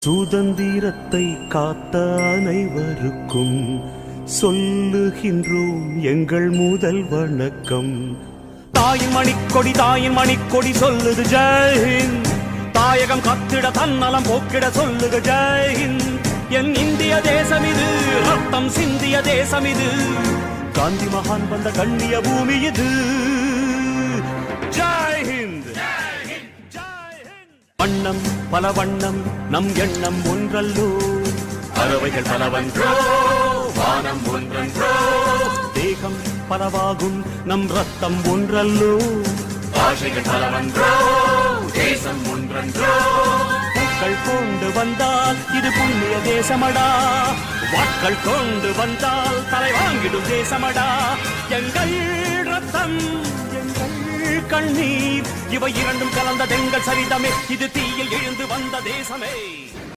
சுதந்திரத்தை காத்த அனைவருக்கும் சொல்லுகின்றோம் எங்கள் முதல் வணக்கம். தாயின் மணிக்கொடி சொல்லுது ஜெய்ஹிந்த். தாயகம் காத்திட தன்னலம் போக்கிட சொல்லுது ஜெய்ஹிந்த். என் இந்திய தேசம் இது, ரத்தம் சிந்திய தேசம் இது. காந்தி மகான் வந்த கண்ணிய பூமி இது. ஜெய்ஹிந்த். வண்ணம் பல வண்ணம் நம் எண்ணம் ஒன்றல்லோ. பறவைகள் பலவன்றோ, வானம் ஒன்றன்றோ. தேகம் பலவாகும் நம் ரத்தம் ஒன்றல்லோ. பாஷைகள் பலவன்றோ, தேசம் ஒன்றன்றோ. பூக்கள் கொண்டு வந்தால் இது புண்ணிய தேசமடா. வாட்கள் கொண்டு வந்தால் தலை வாங்கிடும் தேசமடா. எங்கள் ரத்தம் எங்கள் கண்ணீர் இவை இரண்டும் கலந்த தெங்கள் சரிதமே. இது தீயில் எழுந்து வந்த தேசமே.